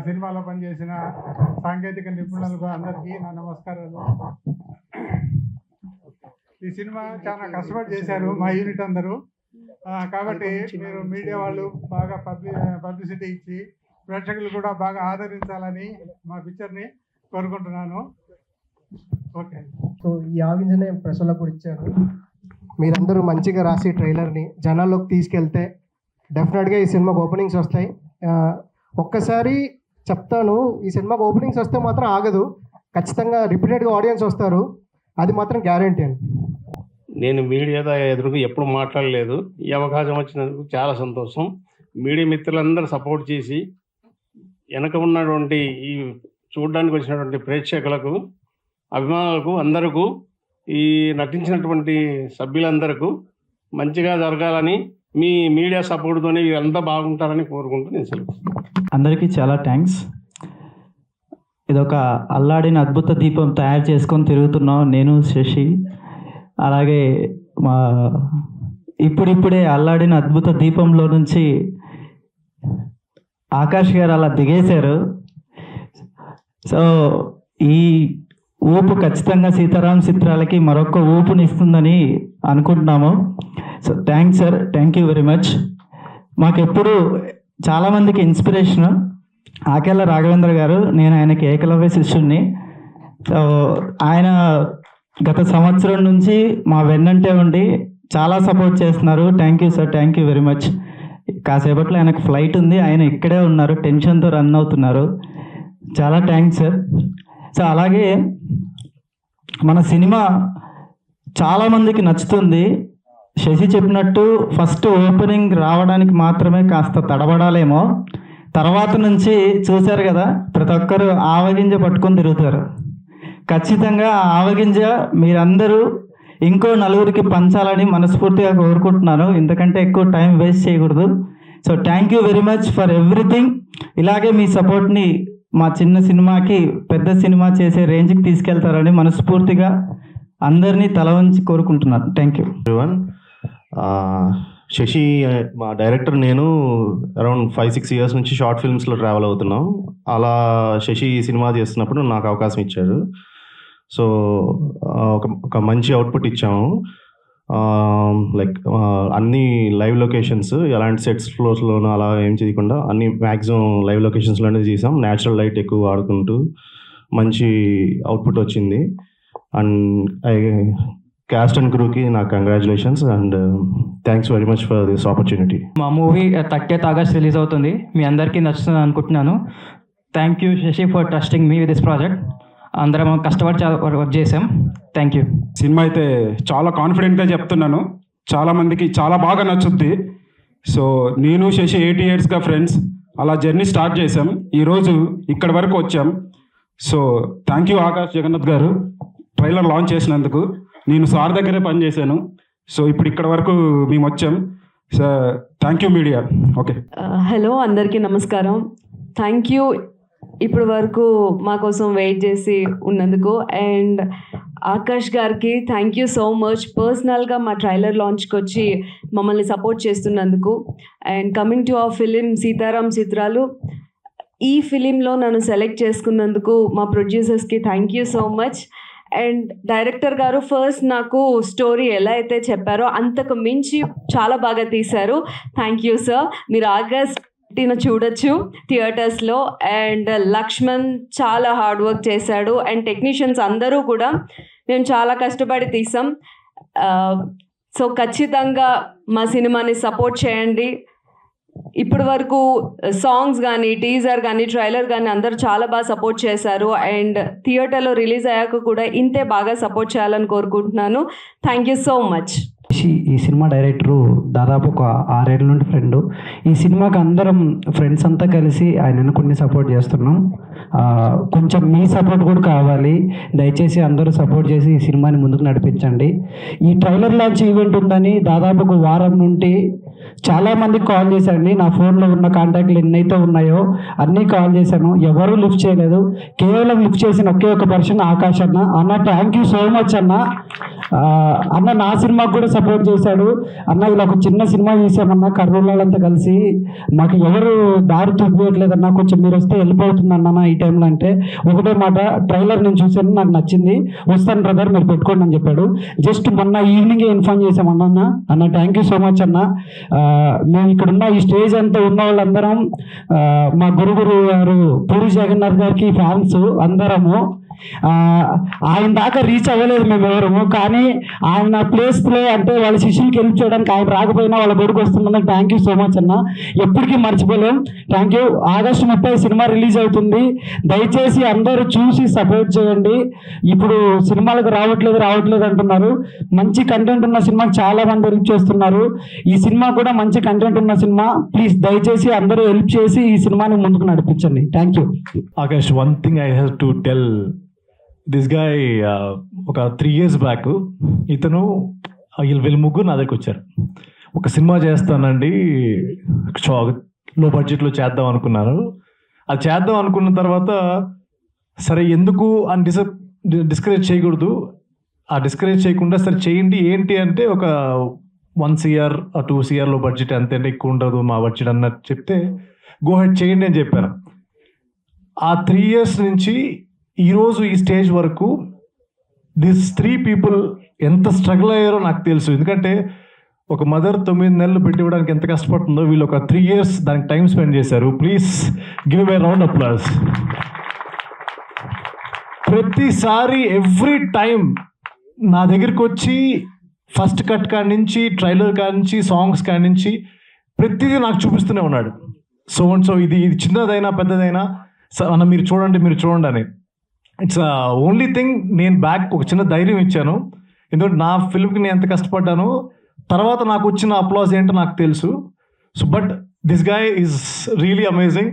సినిమాలో పనిచేసిన సాంకేతిక నిపుణులకు అందరికీ నా నమస్కారాలు. ఈ సినిమా చాలా కష్టపడి చేశారు మా యూనిట్ అందరూ. కాబట్టి మీరు మీడియా వాళ్ళు బాగా పబ్లిసిటీ ఇచ్చి ప్రేక్షకులు కూడా బాగా ఆదరించాలని మా పిక్చర్ని కోరుకుంటున్నాను. ఓకే. సో ఈ ఆవింజనే ప్రెస్లో కూడా ఇచ్చారు. మీరందరూ మంచిగా రాసి ట్రైలర్ని జనాల్లోకి తీసుకెళ్తే డెఫినెట్గా ఈ సినిమాకి ఓపెనింగ్స్ వస్తాయి. ఒక్కసారి చెప్తాను, ఈ సినిమాకి ఓపెనింగ్స్ వస్తే మాత్రం ఆగదు, ఖచ్చితంగా రిపీటెడ్గా ఆడియన్స్ వస్తారు, అది మాత్రం గ్యారంటీ అండి. నేను మీడియా ఎదురుగా ఎప్పుడు మాట్లాడలేదు. ఈ అవకాశం వచ్చినందుకు చాలా సంతోషం. మీడియా మిత్రులందరూ సపోర్ట్ చేసి వెనక ఉన్నటువంటి ఈ చూడడానికి వచ్చినటువంటి ప్రేక్షకులకు, అభిమానులకు, అందరికీ, ఈ నటించినటువంటి సభ్యులందరికీ మంచిగా జరగాలని మీ మీడియా సపోర్ట్తోనే వీళ్ళంతా బాగుంటారని కోరుకుంటూ నేను సెలవు. అందరికీ చాలా థ్యాంక్స్. ఇదొక అల్లాడిన అద్భుత దీపం తయారు చేసుకొని తిరుగుతున్నాం నేను, శశి, అలాగే మా ఇప్పుడిప్పుడే అల్లాడిన అద్భుత దీపంలో నుంచి ఆకాష్ గారు అలా దిగేశారు. సో ఈ ఊపు ఖచ్చితంగా సీతారాం చిత్రాలకి మరొక ఊపునిస్తుందని అనుకుంటున్నాము. So thanks sir, thank you very much. మాకెప్పుడు చాలామందికి ఇన్స్పిరేషన్ ఆకేళ్ళ రాఘవేంద్ర గారు. నేను ఆయనకి ఏకలవ్య శిష్యుడిని. సో ఆయన గత సంవత్సరం నుంచి మా వెన్నంటే ఉండి చాలా సపోర్ట్ చేస్తున్నారు. Thank you sir, thank you very much. కాసేపట్లో ఆయనకు ఫ్లైట్ ఉంది, ఆయన ఇక్కడే ఉన్నారు, టెన్షన్తో రన్ అవుతున్నారు. చాలా థ్యాంక్స్ సార్. సో అలాగే మన సినిమా చాలామందికి నచ్చుతుంది. శశి చెప్పినట్టు ఫస్ట్ ఓపెనింగ్ రావడానికి మాత్రమే కాస్త తడబడాలేమో, తర్వాత నుంచి చూశారు కదా ప్రతి ఒక్కరు ఆవగింజ పట్టుకొని తిరుగుతారు. ఖచ్చితంగా ఆవగింజ మీరందరూ ఇంకో నలుగురికి పంచాలని మనస్ఫూర్తిగా కోరుకుంటున్నాను. ఎందుకంటే ఎక్కువ టైం వేస్ట్ చేయకూడదు. So thank you very much for everything. ఇలాగే మీ సపోర్ట్ని మా చిన్న సినిమాకి పెద్ద సినిమా చేసే రేంజ్కి తీసుకెళ్తారని మనస్ఫూర్తిగా అందరినీ తల వంచి కోరుకుంటున్నాను. Thank you. శశి మా డైరెక్టర్, నేను అరౌండ్ 5-6 ఇయర్స్ నుంచి షార్ట్ ఫిల్మ్స్లో ట్రావెల్ అవుతున్నాం. అలా శశి సినిమా చేస్తున్నప్పుడు నాకు అవకాశం ఇచ్చారు. సో ఒక మంచి అవుట్పుట్ ఇచ్చాము. లైక్ అన్ని లైవ్ లొకేషన్స్, ఎలాంటి సెట్స్ ఫ్లోర్స్లోనూ అలా ఏం చేయకుండా అన్ని మ్యాక్సిమం లైవ్ లొకేషన్స్లోనే తీసాం. న్యాచురల్ లైట్ ఎక్కువ వాడుకుంటూ మంచి అవుట్పుట్ వచ్చింది. అండ్ క్యాస్ట్ అండ్ క్రూకి నా congratulations and thanks very much for this opportunity. మా మూవీ 30th ఆగస్ట్ రిలీజ్ అవుతుంది. మీ అందరికీ నచ్చుతుంది అనుకుంటున్నాను. Thank you Shashi for trusting me with this project. అందరం కష్టపడి వర్క్ చేసాం. Thank you. సినిమా అయితే చాలా కాన్ఫిడెంట్గా చెప్తున్నాను, చాలామందికి చాలా బాగా నచ్చుద్ది. సో నేను శశి 8 yearsగా ఫ్రెండ్స్, అలా జర్నీ స్టార్ట్ చేసాం, ఈరోజు ఇక్కడ వరకు వచ్చాం. So thank you Akash Jagannath గారు ట్రైలర్ లాంచ్ చేసినందుకు. నేను సార్ దగ్గరే పనిచేశాను. సో ఇప్పుడు ఇక్కడ వరకు మేము వచ్చాం. So thank you media. Okay, hello అందరికీ నమస్కారం. థ్యాంక్ యూ ఇప్పటి వరకు మా కోసం వెయిట్ చేసి ఉన్నందుకు. అండ్ ఆకాష్ గారికి థ్యాంక్ యూ సో మచ్, పర్సనల్గా మా ట్రైలర్ లాంచ్కి వచ్చి మమ్మల్ని సపోర్ట్ చేస్తున్నందుకు. And coming to our film Sitaram చిత్రాలు, ఈ ఫిలింలో నన్ను సెలెక్ట్ చేసుకున్నందుకు మా ప్రొడ్యూసర్స్కి thank you so much. And director గారు ఫస్ట్ నాకు స్టోరీ ఎలా అయితే చెప్పారో అంతకు మించి చాలా బాగా తీశారు. Thank you sir. మీరు ఆగస్ట్ చూడొచ్చు థియేటర్స్లో. అండ్ లక్ష్మణ్ చాలా హార్డ్ వర్క్ చేశాడు. అండ్ టెక్నీషియన్స్ అందరూ కూడా మేము చాలా కష్టపడి తీసాం. సో ఖచ్చితంగా మా సినిమాని సపోర్ట్ చేయండి. ఇప్పటి వరకు సాంగ్స్ కానీ, టీజర్ కానీ, ట్రైలర్ కానీ అందరూ చాలా బాగా సపోర్ట్ చేశారు. అండ్ థియేటర్లో రిలీజ్ అయ్యాక కూడా ఇంతే బాగా సపోర్ట్ చేయాలని కోరుకుంటున్నాను. Thank you so much. ఈ సినిమా డైరెక్టరు దాదాపు ఒక 6 ఏళ్ళ నుండి ఫ్రెండ్. ఈ సినిమాకి అందరం ఫ్రెండ్స్ అంతా కలిసి ఆయన కొన్ని సపోర్ట్ చేస్తున్నాం. కొంచెం మీ సపోర్ట్ కూడా కావాలి. దయచేసి అందరూ సపోర్ట్ చేసి ఈ సినిమాని ముందుకు నడిపించండి. ఈ ట్రైలర్ లాంచ్ ఈవెంట్ ఉందని దాదాపు ఒక వారం నుండి చాలా మందికి కాల్ చేశానండి. నా ఫోన్లో ఉన్న కాంటాక్ట్లు ఎన్నైతే ఉన్నాయో అన్నీ కాల్ చేశాను, ఎవరు లిఫ్ట్ చేయలేదు. కేవలం లిఫ్ట్ చేసిన ఒకే ఒక పర్సన్ ఆకాష్ అన్న. అన్న థ్యాంక్ యూ సో మచ్ అన్న. అన్న నా సినిమాకు కూడా సపోర్ట్ చేశాడు. అన్న ఇలా ఒక చిన్న సినిమా తీసామన్నా కర్నూలంతా కలిసి, మాకు ఎవరు దారి చూపించట్లేదన్నా, కొంచెం మీరు వస్తే వెళ్ళిపోతుంది అన్న ఈ టైంలో. అంటే ఒకటే మాట, ట్రైలర్ నేను చూశాను, నాకు నచ్చింది, వస్తాను బ్రదర్ మీరు పెట్టుకోండి అని చెప్పాడు. జస్ట్ మొన్న ఈవినింగే ఇన్ఫార్మ్ చేసామన్నా. అన్న థ్యాంక్ యూ సో మచ్ అన్న. మేము ఇక్కడ ఉన్న ఈ స్టేజ్ అంతా ఉన్న వాళ్ళందరం మా గురువు గారు పూరి జగన్నాథ్ గారికి ఫ్యాన్స్ అందరము. ఆయన దాకా రీచ్ అవ్వలేదు మేము ఎవరము, కానీ ఆయన ప్లేస్లో అంటే వాళ్ళ శిష్యులకి హెల్ప్ చేయడానికి ఆయన రాకపోయినా వాళ్ళ బడికి వస్తున్నందుకు థ్యాంక్ యూ సో మచ్ అన్న. ఎప్పటికీ మర్చిపోలేం. Thank you. August 30 cinema release అవుతుంది, దయచేసి అందరూ చూసి సపోర్ట్ చేయండి. ఇప్పుడు సినిమాలకు రావట్లేదు అంటున్నారు. మంచి కంటెంట్ ఉన్న సినిమాకి చాలా మంది హెల్ప్ చేస్తున్నారు. ఈ సినిమా కూడా మంచి కంటెంట్ ఉన్న సినిమా. ప్లీజ్ దయచేసి అందరూ హెల్ప్ చేసి ఈ సినిమాని ముందుకు నడిపించండి. Thank you. Akash, one thing I have to tell this guy, ఒక 3 years బ్యాక్ ఇతను వీళ్ళు ముగ్గురు నా దగ్గరికి వచ్చారు. ఒక సినిమా చేస్తానండి, లో బడ్జెట్లో చేద్దాం అనుకున్నాను. అది చేద్దాం అనుకున్న తర్వాత సరే ఎందుకు అని డిస్కరేజ్ చేయకూడదు, ఆ డిస్కరేజ్ చేయకుండా సరే చేయండి. ఏంటి అంటే ఒక 1 CR 2 CR లో బడ్జెట్ అంతే, ఎక్కువ ఉండదు మా బడ్జెట్ అన్నట్టు చెప్తే గో హెడ్ చేయండి అని చెప్పాను. ఆ 3 years నుంచి ఈరోజు ఈ స్టేజ్ వరకు దిస్ 3 people ఎంత స్ట్రగుల్ అయ్యారో నాకు తెలుసు. ఎందుకంటే ఒక మదర్ 9 నెలలు పెట్టి ఇవ్వడానికి ఎంత కష్టపడుతుందో వీళ్ళు ఒక 3 years దానికి టైం స్పెండ్ చేశారు. Please give a round applause. ప్రతిసారి ఎవ్రీ టైం నా దగ్గరికి వచ్చి ఫస్ట్ కట్ కాడి నుంచి, ట్రైలర్ కాడి నుంచి, సాంగ్స్ కాడి నుంచి ప్రతిదీ నాకు చూపిస్తూనే ఉన్నాడు. సో ఇది చిన్నదైనా పెద్దదైనా అన్న మీరు చూడండి అని. ఇట్స్ ఓన్లీ థింగ్ నేను బ్యాక్ ఒక చిన్న ధైర్యం ఇచ్చాను. ఎందుకంటే నా ఫిల్మ్కి నేను ఎంత కష్టపడ్డానో తర్వాత నాకు వచ్చిన అప్లాజ్ ఏంటో నాకు తెలుసు. So but this guy is really amazing.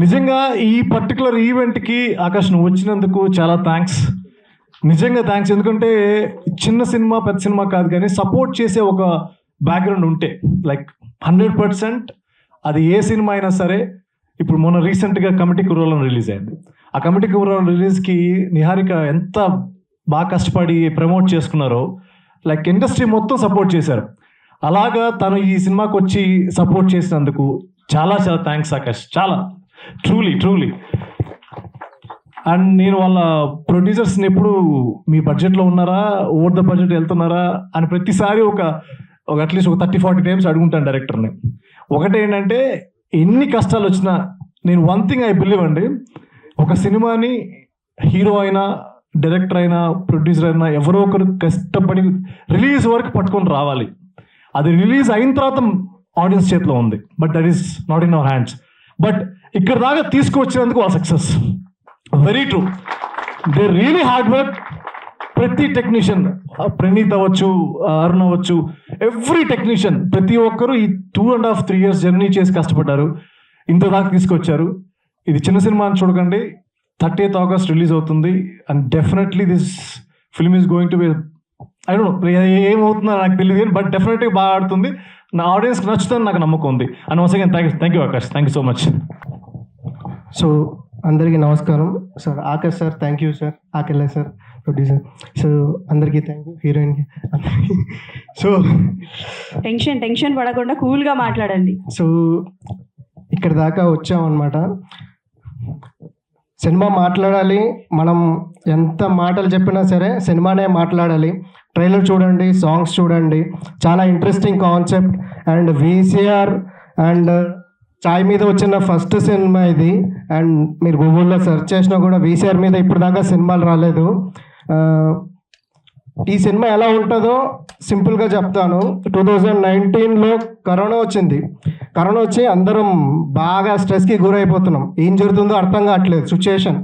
నిజంగా ఈ పర్టికులర్ ఈవెంట్కి ఆకాష్ నువ్వు వచ్చినందుకు చాలా థ్యాంక్స్, నిజంగా థ్యాంక్స్. ఎందుకంటే చిన్న సినిమా పెద్ద సినిమా కాదు, కానీ సపోర్ట్ చేసే ఒక బ్యాక్గ్రౌండ్ ఉంటే లైక్ 100% అది ఏ సినిమా అయినా సరే. ఇప్పుడు మొన్న రీసెంట్గా కమిటీ కుర్రోళ్ళని రిలీజ్ అయింది. ఆ కమిటీ కుర్రోళ్ళ రిలీజ్కి నిహారిక ఎంత బాగా కష్టపడి ప్రమోట్ చేసుకున్నారో, లైక్ ఇండస్ట్రీ మొత్తం సపోర్ట్ చేశారు. అలాగా తను ఈ సినిమాకి వచ్చి సపోర్ట్ చేసినందుకు చాలా చాలా థ్యాంక్స్ ఆకాష్, చాలా ట్రూలీ. అండ్ నేను వాళ్ళ ప్రొడ్యూసర్స్ని ఎప్పుడు మీ బడ్జెట్లో ఉన్నారా, ఓవర్ ద బడ్జెట్ వెళ్తున్నారా అని ప్రతిసారి ఒక అట్లీస్ట్ ఒక 30-40 టైమ్స్ అడుగుంటాను డైరెక్టర్ని. ఒకటి ఏంటంటే ఎన్ని కష్టాలు వచ్చినా నేను వన్ థింగ్ ఐ బిలీవ్ అండి, ఒక సినిమాని హీరో అయినా, డైరెక్టర్ అయినా, ప్రొడ్యూసర్ అయినా ఎవరో ఒకరు కష్టపడి రిలీజ్ వరకు పట్టుకొని రావాలి. అది రిలీజ్ అయిన తర్వాత ఆడియన్స్ చేతిలో ఉంది, but that is not in our hands. But ఇక్కడ దాకా తీసుకువచ్చినందుకు వాళ్ళ success very true. They really hard work. ప్రతి టెక్నీషియన్, ప్రణీత్ అవ్వచ్చు, అరుణ్ అవ్వచ్చు, ఎవ్రీ టెక్నీషియన్ ప్రతి ఒక్కరు ఈ 2.5-3 years జర్నీ చేసి కష్టపడ్డారు, ఇంత దాకా తీసుకొచ్చారు. ఇది చిన్న సినిమా అని చూడకండి. 30th August రిలీజ్ అవుతుంది. And definitely this film is going to be, I don't know ఏమవుతుందో నాకు తెలియదు, బట్ డెఫినెట్గా బాగా ఆడుతుంది. నా ఆడియన్స్కి నచ్చుతుందని నాకు నమ్మకం ఉంది. And once again thank you Akash, thank you so much. So అందరికీ నమస్కారం sir. Akash sir thank you sir, Akella sir producer. So అందరికీ థ్యాంక్ యూ, హీరోయిన్కి అందరికీ. సో టెన్షన్ పడకుండా కూల్గా మాట్లాడండి. సో ఇక్కడ దాకా వచ్చామన్నమాట. సినిమా మాట్లాడాలి, మనం ఎంత మాటలు చెప్పినా సరే సినిమానే మాట్లాడాలి. ట్రైలర్ చూడండి, సాంగ్స్ చూడండి, చాలా interesting concept. And VCR and చాయ్ మీద వచ్చిన ఫస్ట్ సినిమా ఇది. అండ్ మీరు గూగుల్లో సెర్చ్ చేసినా కూడా VCR మీద ఇప్పుడు దాకా సినిమాలు రాలేదు. ఈ సినిమా ఎలా ఉంటుందో సింపుల్గా చెప్తాను. 2019లో కరోనా వచ్చింది. కరోనా వచ్చి అందరం బాగా స్ట్రెస్కి గురైపోతున్నాం, ఏం జరుగుతుందో అర్థం కావట్లేదు సిచ్యుయేషన్.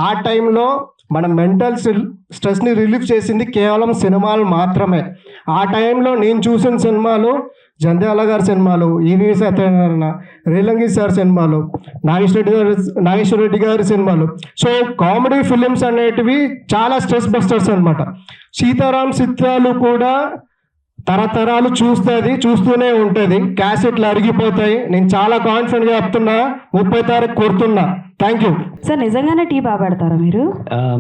ఆ టైంలో మన మెంటల్ స్ట్రెస్ని రిలీఫ్ చేసింది కేవలం సినిమాలు మాత్రమే. ఆ టైంలో నేను చూసిన సినిమాలు జంధ్యాల గారి సినిమాలు, ఈవి సత్యనారాయణ, రేలంగి సార్ సినిమాలు, నాగేశ్వర రెడ్డి గారి సినిమాలు. సో కామెడీ ఫిలిమ్స్ అనేటివి చాలా స్ట్రెస్ బస్టర్స్ అనమాట. సీతారాం చిత్రాలు కూడా తరతరాలు చూస్తూనే ఉంటుంది. క్యాసెట్లు అరిగిపోతాయి. నేను చాలా కాన్ఫిడెంట్గా చెప్తున్నా, 30 తారీఖు కోరుతున్నా. Thank you sir. నిజంగానే టీ బాగా పెడతారా మీరు?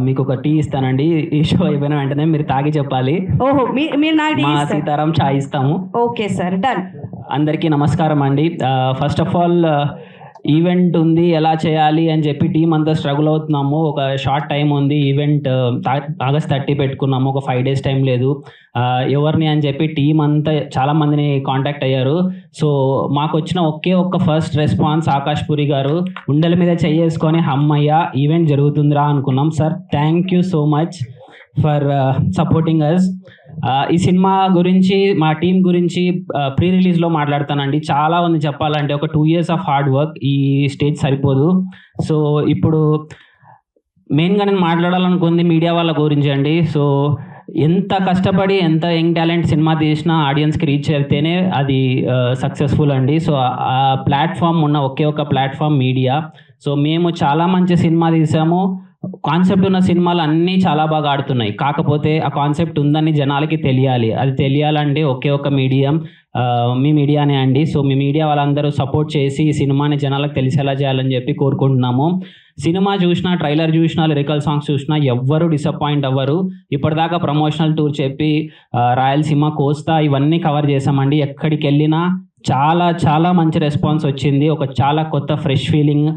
మీకు ఒక టీ ఇస్తానండి. ఈ షో అయిపోయిన వెంటనే మీరు తాగి చెప్పాలి. ఓహో, మీరు నాకు టీ మా ఇస్తారు. సీతారాం చాయ్ ఇస్తాము. Okay sir, done. అందరికీ నమస్కారం అండి. ఫస్ట్ ఆఫ్ ఆల్ ఈవెంట్ ఉంది, ఎలా చేయాలి అని చెప్పి టీం అంతా స్ట్రగుల్ అవుతున్నాము. ఒక షార్ట్ టైం ఉంది. ఈవెంట్ ఆగస్ట్ 30 పెట్టుకున్నాము. ఒక 5 days టైం లేదు. ఎవరిని అని చెప్పి టీం అంతా చాలా మందిని కాంటాక్ట్ అయ్యారు. సో మాకు వచ్చిన ఒక్క ఫస్ట్ రెస్పాన్స్ ఆకాష్ పురి గారు ఉండల మీద చెయ్యేసుకొని అమ్మయ్య ఈవెంట్ జరుగుతుందిరా అనుకున్నాం. Sir, thank you so much for supporting us. ఈ సినిమా గురించి, మా టీం గురించి ప్రీ రిలీజ్లో మాట్లాడతానండి. చాలా ఉంది చెప్పాలంటే. ఒక 2 years ఆఫ్ హార్డ్ వర్క్, ఈ స్టేజ్ సరిపోదు. సో ఇప్పుడు మెయిన్గా నేను మాట్లాడాలనుకుంది మీడియా వాళ్ళ గురించి అండి. సో ఎంత కష్టపడి ఎంత యంగ్ టాలెంట్ సినిమా తీసినా ఆడియన్స్కి రీచ్ అయితేనే అది సక్సెస్ఫుల్ అండి. సో ఆ ప్లాట్ఫామ్ ఉన్న ఒక ప్లాట్ఫామ్ మీడియా. సో మేము చాలా మంచి సినిమా తీసాము. కాన్సెప్ట్ ఉన్న సినిమాలు అన్నీ చాలా బాగా ఆడుతున్నాయి. కాకపోతే ఆ కాన్సెప్ట్ ఉందని జనాలకి తెలియాలి. అది తెలియాలంటే ఒక మీడియం, మీ మీడియానే అండి. సో మీ మీడియా వాళ్ళందరూ సపోర్ట్ చేసి ఈ సినిమాని జనాలకు తెలిసేలా చేయాలని చెప్పి కోరుకుంటున్నాము. సినిమా చూసినా, ట్రైలర్ చూసినా, లిరికల్ సాంగ్స్ చూసినా ఎవ్వరు డిసప్పాయింట్ అవ్వరు. ఇప్పటిదాకా ప్రమోషనల్ టూర్ చెప్పి రాయలసీమ, కోస్తా ఇవన్నీ కవర్ చేసామండి. ఎక్కడికి వెళ్ళినా చాలా మంచి రెస్పాన్స్ వచ్చింది. చాలా కొత్త ఫ్రెష్ ఫీలింగ్.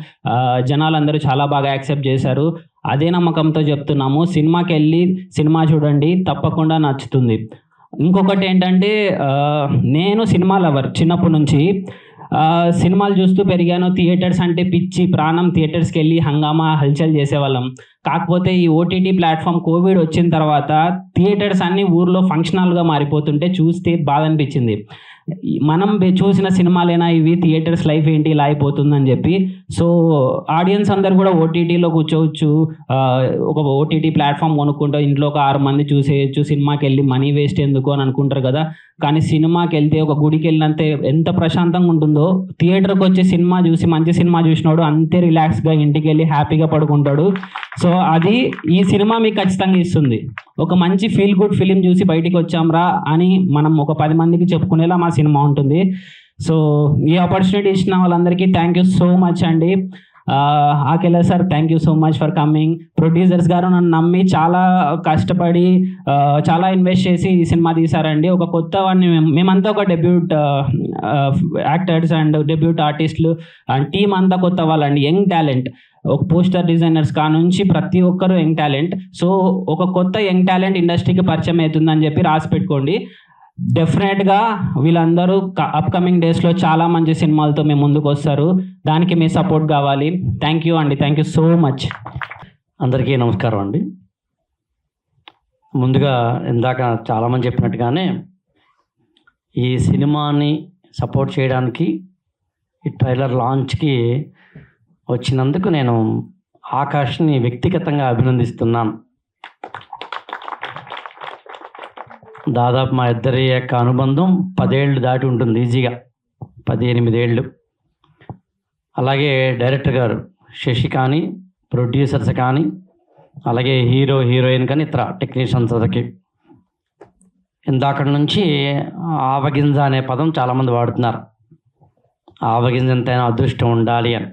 జనాలందరూ చాలా బాగా యాక్సెప్ట్ చేశారు. అదే నమ్మకంతో చెప్తున్నాము, సినిమాకి వెళ్ళి సినిమా చూడండి, తప్పకుండా నచ్చుతుంది. ఇంకొకటి ఏంటంటే, నేను సినిమా లవర్ చిన్నప్పటి నుంచి. సినిమాలు చూస్తూ పెరిగాను. థియేటర్స్ అంటే పిచ్చి ప్రాణం. థియేటర్స్కి వెళ్ళి హంగామా హల్చల్ చేసేవాళ్ళం. కాకపోతే ఈ ఓటీటీ ప్లాట్ఫామ్ కోవిడ్ వచ్చిన తర్వాత థియేటర్స్ అన్నీ ఊర్లో ఫంక్షన్ హాల్గా మారిపోతుంటే చూస్తే బాధ అనిపించింది. మనం చూసిన సినిమాలేనా ఇవి, థియేటర్స్ లైఫ్ ఏంటి ఇలా అయిపోతుందని చెప్పి. సో ఆడియన్స్ అందరు కూడా ఓటీటీలో కూర్చోవచ్చు. ఒక ఓటీటీ ప్లాట్ఫామ్ కొనుక్కుంటూ ఇంట్లో ఒక 6 మంది చూసేయచ్చు. సినిమాకి వెళ్ళి మనీ వేస్ట్ ఎందుకు అని అనుకుంటారు కదా. కానీ సినిమాకి వెళ్తే, ఒక గుడికి వెళ్ళినంతే ఎంత ప్రశాంతంగా ఉంటుందో, థియేటర్కి వచ్చి సినిమా చూసి మంచి సినిమా చూసినాడు అంతే రిలాక్స్గా ఇంటికి వెళ్ళి హ్యాపీగా పడుకుంటాడు. సో అది ఈ సినిమా మీకు ఖచ్చితంగా ఇస్తుంది. ఒక మంచి ఫీల్ గుడ్ ఫిలిం చూసి బయటికి వచ్చాంరా అని మనం ఒక 10 మందికి చెప్పుకునేలా మా సినిమా ఉంటుంది. సో ఈ ఆపర్చునిటీ ఇచ్చిన వాళ్ళందరికీ థ్యాంక్ యూ సో మచ్ అండి. Akela sir, thank you so much for coming. Producers గారు నన్ను నమ్మి చాలా కష్టపడి చాలా ఇన్వెస్ట్ చేసి ఈ సినిమా తీశారండి. ఒక కొత్త వాడిని మేమంతా ఒక డెబ్యూట్ యాక్టర్స్ అండ్ డెబ్యూట్ ఆర్టిస్టులు అండ్ టీమ్ అంతా కొత్త వాళ్ళండి. యంగ్ టాలెంట్, ఒక పోస్టర్ డిజైనర్స్ నుంచి ప్రతి ఒక్కరు యంగ్ టాలెంట్. సో ఒక కొత్త యంగ్ టాలెంట్ ఇండస్ట్రీకి పరిచయం అవుతుందని చెప్పి రాసి పెట్టుకోండి. డెఫినెట్గా వీళ్ళందరూ అప్కమింగ్ డేస్లో చాలా మంచి సినిమాలతో మేము ముందుకు వస్తారు. దానికి మీ సపోర్ట్ కావాలి. థ్యాంక్ యూ అండి. Thank you so much. అందరికీ నమస్కారం అండి. ముందుగా ఇందాక చాలామంది చెప్పినట్టుగానే ఈ సినిమాని సపోర్ట్ చేయడానికి, ఈ ట్రైలర్ లాంచ్కి వచ్చినందుకు నేను ఆకాష్ని వ్యక్తిగతంగా అభినందిస్తున్నాను. దాదాపు మా ఇద్దరి యొక్క అనుబంధం 10 ఏళ్ళు దాటి ఉంటుంది, ఈజీగా 18 ఏళ్ళు. అలాగే డైరెక్టర్ గారు శశి కానీ, ప్రొడ్యూసర్స్ కానీ, అలాగే హీరో హీరోయిన్ కానీ, ఇతర టెక్నీషియన్స్కి ఇందాక నుంచి ఆవగింజ అనే పదం చాలామంది వాడుతున్నారు. ఆవగింజ ఎంతైనా అదృష్టం ఉండాలి అని.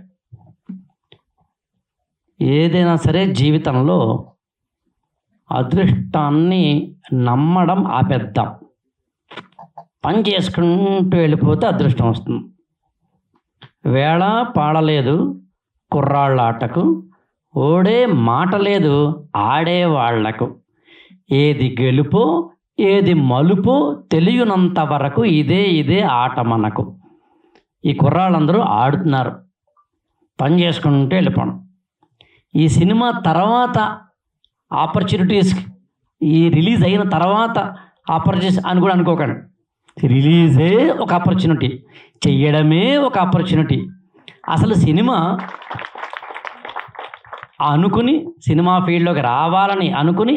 ఏదైనా సరే జీవితంలో అదృష్టాన్ని నమ్మడం ఆపేద్దాం. పని చేసుకుంటూ వెళ్ళిపోతే అదృష్టం వస్తుంది. వేళ పాడలేదు కుర్రాళ్ళ ఆటకు, ఓడే మాట లేదు ఆడేవాళ్లకు, ఏది గెలుపో ఏది మలుపో తెలియనంత వరకు ఇదే ఆట మనకు. ఈ కుర్రాళ్ళందరూ ఆడుతున్నారు, పని చేసుకుంటూ వెళ్ళిపోవడం. ఈ సినిమా తర్వాత ఆపర్చునిటీస్, ఈ రిలీజ్ అయిన తర్వాత ఆపర్చునిటీస్ అని కూడా అనుకోకండి. రిలీజే ఒక ఆపర్చునిటీ, చెయ్యడమే ఒక ఆపర్చునిటీ. అసలు సినిమా అనుకుని, సినిమా ఫీల్డ్లోకి రావాలని అనుకుని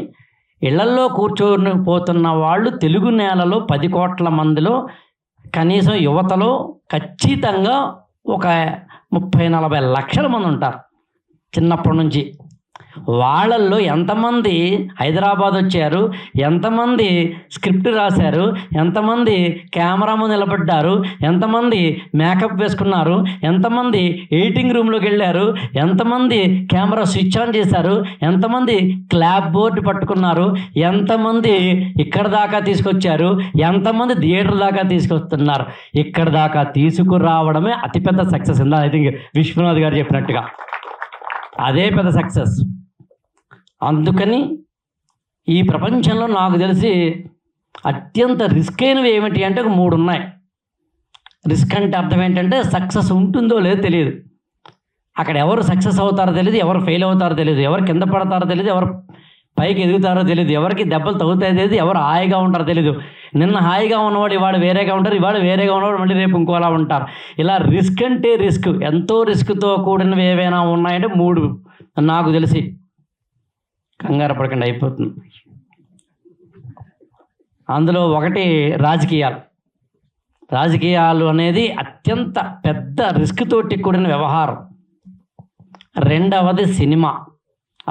ఇళ్లల్లో కూర్చొని పోతున్న వాళ్ళు తెలుగు నేలలో 10 కోట్ల మందిలో కనీసం యువతలో ఖచ్చితంగా ఒక 30-40 లక్షల మంది ఉంటారు. చిన్నప్పటి నుంచి వాళ్ళల్లో ఎంతమంది హైదరాబాద్ వచ్చారు, ఎంతమంది స్క్రిప్ట్ రాశారు, ఎంతమంది కెమెరా ముందు నిలబడ్డారు, ఎంతమంది మేకప్ వేసుకున్నారు, ఎంతమంది ఎడిటింగ్ రూమ్లోకి వెళ్ళారు, ఎంతమంది కెమెరా స్విచ్ ఆన్ చేశారు, ఎంతమంది క్లాప్ బోర్డు పట్టుకున్నారు, ఎంతమంది ఇక్కడ దాకా తీసుకొచ్చారు, ఎంతమంది థియేటర్ దాకా తీసుకొస్తున్నారు. ఇక్కడ దాకా తీసుకురావడమే అతిపెద్ద సక్సెస్. ఇందా ఐ థింక్ విశ్వనాథ్ గారు చెప్పినట్టుగా అదే పెద్ద సక్సెస్. అందుకని ఈ ప్రపంచంలో నాకు తెలిసి అత్యంత రిస్క్ అయినవి ఏమిటి అంటే ఒక 3 ఉన్నాయి. రిస్క్ అంటే అర్థం ఏంటంటే సక్సెస్ ఉంటుందో లేదో తెలియదు, అక్కడ ఎవరు సక్సెస్ అవుతారో తెలియదు, ఎవరు ఫెయిల్ అవుతారో తెలియదు, ఎవరు కింద పడతారో తెలియదు, ఎవరు పైకి ఎదుగుతారో తెలియదు, ఎవరికి దెబ్బలు తగ్గుతాయో తెలియదు, ఎవరు హాయిగా ఉంటారో తెలియదు. నిన్న హాయిగా ఉన్నవాడు ఇవాళ వేరేగా ఉంటారు, ఇవాళ వేరేగా ఉన్నవాడు మళ్ళీ రేపు ఇంకోలా ఉంటారు. ఇలా రిస్క్ అంటే రిస్క్, ఎంతో రిస్క్తో కూడినవి ఏవైనా ఉన్నాయంటే 3 నాకు తెలిసి. కంగారు పడకండి, అయిపోతుంది. అందులో ఒకటి రాజకీయాలు. రాజకీయాలు అనేది అత్యంత పెద్ద రిస్క్ తోటి కూడిన వ్యవహారం. రెండవది సినిమా,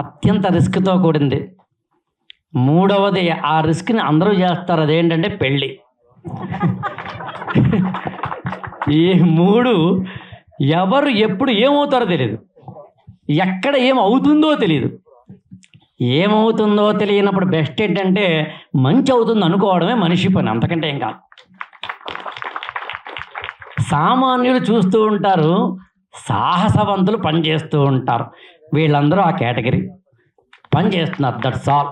అత్యంత రిస్క్తో కూడింది. మూడవది ఆ రిస్క్ని అందరూ చేస్తారు, అదేంటంటే పెళ్ళి. ఈ 3 ఎవరు ఎప్పుడు ఏమవుతారో తెలియదు, ఎక్కడ ఏమవుతుందో తెలియదు. ఏమవుతుందో తెలియనప్పుడు బెస్ట్ ఏంటంటే మంచి అవుతుంది అనుకోవడమే మనిషి పని, అంతకంటే ఏం కాదు. సామాన్యులు చూస్తూ ఉంటారు, సాహసవంతులు పనిచేస్తూ ఉంటారు. వీళ్ళందరూ ఆ కేటగిరీ పని చేస్తున్నారు. That's all.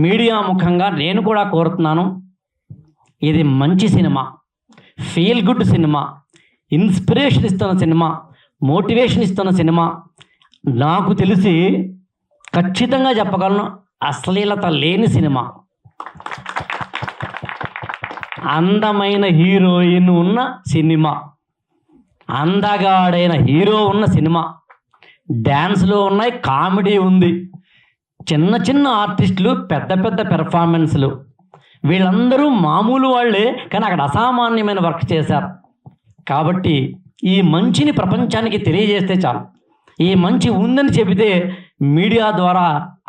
మీడియా ముఖంగా నేను కూడా కోరుతున్నాను, ఇది మంచి cinema, feel good cinema, inspiration ఇస్తున్న సినిమా, మోటివేషన్ ఇస్తున్న సినిమా. నాకు తెలిసి ఖచ్చితంగా చెప్పగలను, అశ్లీలత లేని సినిమా. అందమైన హీరోయిన్ ఉన్న సినిమా, అందగాడైన హీరో ఉన్న సినిమా, డ్యాన్స్లో ఉన్నాయి, కామెడీ ఉంది, చిన్న చిన్న ఆర్టిస్టులు, పెద్ద పెద్ద పెర్ఫార్మెన్స్లు. వీళ్ళందరూ మామూలు వాళ్ళే, కానీ అక్కడ అసామాన్యమైన వర్క్ చేశారు. కాబట్టి ఈ మంచిని ప్రపంచానికి తెలియజేస్తే చాలు. ఈ మంచి ఉందని చెబితే మీడియా ద్వారా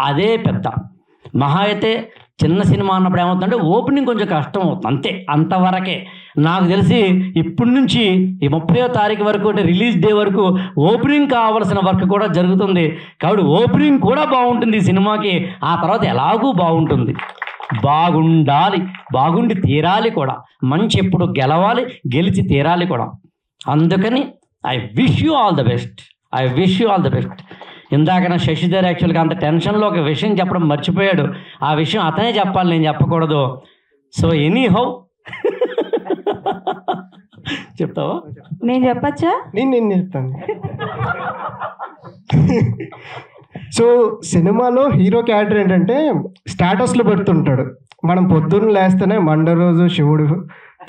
అదే పెద్ద. మహా అయితే చిన్న సినిమా అన్నప్పుడు ఏమవుతుందంటే ఓపెనింగ్ కొంచెం కష్టం అవుతుంది, అంతే, అంతవరకే. నాకు తెలిసి ఇప్పటి నుంచి ఈ 30వ తారీఖు వరకు అంటే రిలీజ్ డే వరకు ఓపెనింగ్ కావాల్సిన వర్క్ కూడా జరుగుతుంది. కాబట్టి ఓపెనింగ్ కూడా బాగుంటుంది ఈ సినిమాకి, ఆ తర్వాత ఎలాగూ బాగుంటుంది. బాగుండాలి, బాగుండి తీరాలి కూడా. మంచి ఎప్పుడు గెలవాలి, గెలిచి తీరాలి కూడా. అందుకని I wish you all the best, I wish you all the best. ఇందాక నా శశిధర్ యాక్చువల్గా అంత టెన్షన్లో ఒక విషయం చెప్పడం మర్చిపోయాడు. ఆ విషయం అతనే చెప్పాలి, నేను చెప్పకూడదు. సో ఎనీ హౌ చెప్తావా? నేను చెప్పచ్చా? నేను చెప్తాను. సో సినిమాలో హీరో క్యారెక్టర్ ఏంటంటే స్టేటస్లో పెడుతుంటాడు. మనం పొద్దున్న లేస్తేనే మండ రోజు శివుడు,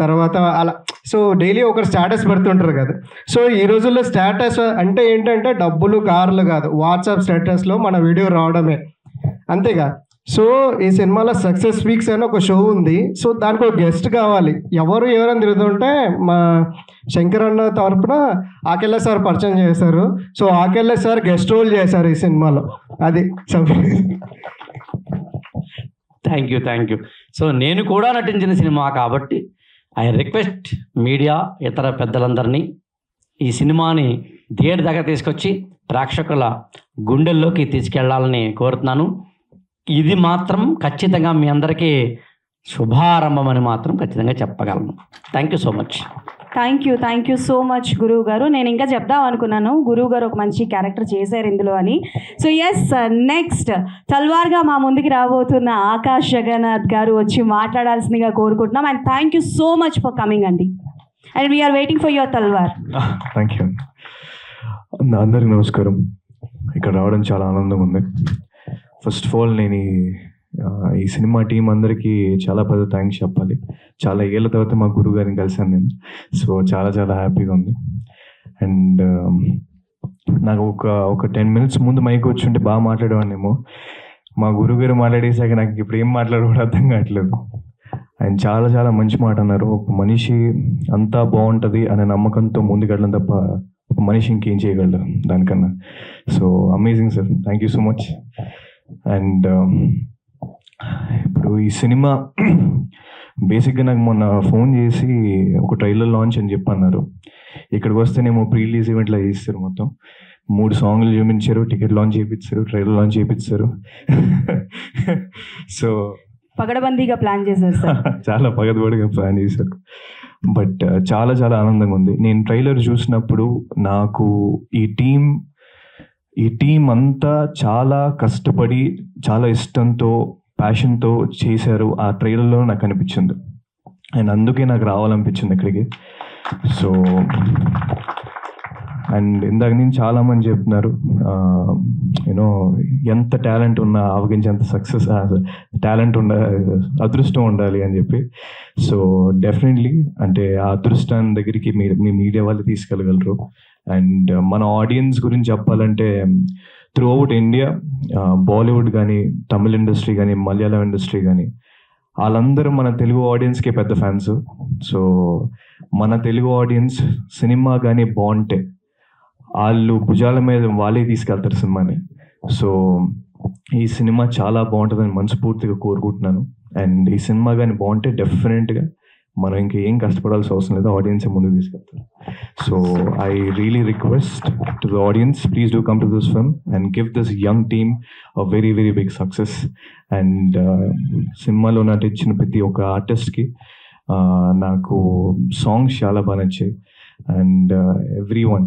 తర్వాత అలా సో డైలీ ఒకరు స్టేటస్ పెడుతుంటారు కదా. సో ఈ రోజుల్లో స్టేటస్ అంటే ఏంటంటే డబ్బులు, కార్లు కాదు, వాట్సాప్ స్టేటస్లో మన వీడియో రావడమే, అంతేగా. సో ఈ సినిమాలో సక్సెస్ వీక్స్ అని ఒక షో ఉంది. సో దానికి ఒక గెస్ట్ కావాలి. ఎవరైనా తిరుగుతుంటే మా శంకర్ అన్న తరపున ఆకెళ్ళ సార్ పరిచయం చేశారు. So Akella sir guest role చేశారు ఈ సినిమాలో. అది థ్యాంక్ యూ. సో నేను కూడా నటించిన సినిమా కాబట్టి ఐ రిక్వెస్ట్ మీడియా, ఇతర పెద్దలందరినీ ఈ సినిమాని థియేటర్ దాకా తీసుకొచ్చి ప్రేక్షకుల గుండెల్లోకి తీసుకెళ్లాలని కోరుతున్నాను. ఇది మాత్రం ఖచ్చితంగా మీ అందరికీ శుభారంభం అని మాత్రం ఖచ్చితంగా చెప్పగలను. Thank you so much. Thank you so much గురువు గారు. నేను ఇంకా చెప్దాం అనుకున్నాను, గురువు గారు ఒక మంచి క్యారెక్టర్ చేశారు ఇందులో అని. సో ఎస్, నెక్స్ట్ తల్వార్గా మా ముందుకి రాబోతున్న ఆకాష్ జగన్నాథ్ గారు వచ్చి మాట్లాడాల్సిందిగా కోరుకుంటున్నాం. And thank you so much for coming అండి. And we're waiting for your Talwar. Thank you. అందరికీ నమస్కారం. ఇక్కడ రావడం చాలా ఆనందంగా ఉంది. ఫస్ట్ ఆఫ్ ఆల్ నేను ఈ సినిమా టీం అందరికీ చాలా పెద్ద థ్యాంక్స్ చెప్పాలి. చాలా ఏళ్ళ తర్వాత మా గురువు గారిని కలిసాను నేను. సో చాలా చాలా హ్యాపీగా ఉంది. అండ్ నాకు ఒక 10 minutes ముందు మైక్ వచ్చి ఉంటే బాగా మాట్లాడేవాడినేమో. మా గురువు గారు మాట్లాడేసాక నాకు ఇప్పుడు ఏం మాట్లాడో కూడా అర్థం కావట్లేదు. ఆయన చాలా చాలా మంచి మాట అన్నారు. ఒక మనిషి అంతా బాగుంటుంది అనే నమ్మకంతో ముందుకెళ్ళడం తప్ప మనిషి ఇంకేం చేయగలడు దానికన్నా. So amazing sir, thank you so much. And ఇప్పుడు ఈ సినిమా బేసిక్గా నాకు మొన్న ఫోన్ చేసి ఒక ట్రైలర్ లాంచ్ అని చెప్పి అన్నారు. ఇక్కడికి వస్తేనేమో ప్రీ రిలీజ్ ఈవెంట్లో చేస్తారు, మొత్తం 3 సాంగ్లు చూపించారు, టికెట్ లాంచ్ చేయించారు, ట్రైలర్ లాంచ్ చేయించారు. సో పగడబందీగా ప్లాన్ చేశారు సార్. చాలా పగడబందీగా ప్లాన్ చేశారు. బట్ చాలా చాలా ఆనందంగా ఉంది. నేను ట్రైలర్ చూసినప్పుడు నాకు ఈ టీం అంతా చాలా కష్టపడి చాలా ఇష్టంతో ప్యాషన్తో చేశారు ఆ ట్రైలర్లో నాకు అనిపించింది. అండ్ అందుకే నాకు రావాలనిపించింది ఇక్కడికి. సో అండ్ ఇందాక నుంచి చాలామంది చెప్తున్నారు యూనో ఎంత టాలెంట్ ఉన్నా ఆవగించేంత సక్సెస్ టాలెంట్ అదృష్టం ఉండాలి అని చెప్పి. సో డెఫినెట్లీ అంటే ఆ అదృష్టాన్ని దగ్గరికి మీ మీడియా వాళ్ళు తీసుకెళ్ళగలరు. అండ్ మన ఆడియన్స్ గురించి చెప్పాలంటే త్రూ అవుట్ ఇండియా, బాలీవుడ్ కానీ, తమిళ ఇండస్ట్రీ కానీ, మలయాళం ఇండస్ట్రీ కానీ, వాళ్ళందరూ మన తెలుగు ఆడియన్స్కే పెద్ద ఫ్యాన్స్. సో మన తెలుగు ఆడియన్స్ సినిమా కానీ బాగుంటే వాళ్ళు భుజాల మీద వాళ్ళే తీసుకెళ్తారు సినిమాని. సో ఈ సినిమా చాలా బాగుంటుందని మనస్ఫూర్తిగా కోరుకుంటున్నాను. అండ్ ఈ సినిమా కానీ బాగుంటే డెఫినెట్గా మనం ఇంకా ఏం కష్టపడాల్సిన అవసరం లేదు, ఆడియన్సే ముందుకు తీసుకెళ్తారు. So I really request to the audience, please do come to this film and give this young team a very very big success. And సినిమాలో నటించిన ప్రతి ఒక్క ఆర్టిస్ట్కి నాకు సాంగ్స్ చాలా బాగా నచ్చాయి. And every one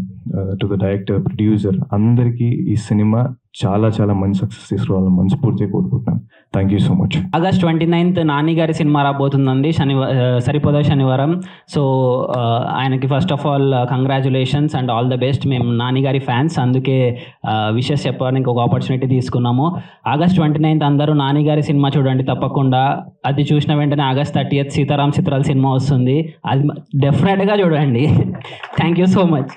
to the director, producer, అందరికీ ఈ సినిమా చాలా చాలా మంచి సక్సెస్ తీసుకురావాలని మనస్ఫూర్తిగా కోరుకుంటున్నాను. Thank you so much. August 29th Nani గారి సినిమా రాబోతుందండి, సరిపోదా శనివారం. సో ఆయనకి first of all congratulations and all the best. మేము నాని గారి ఫ్యాన్స్, అందుకే విషెస్ చెప్పడానికి ఒక ఆపర్చునిటీ తీసుకున్నాము. ఆగస్ట్ 29th అందరూ నాని గారి సినిమా చూడండి తప్పకుండా. అది చూసిన వెంటనే ఆగస్ట్ 30th సీతారాం చిత్రాల సినిమా వస్తుంది, అది డెఫినెట్గా చూడండి. Thank you so much.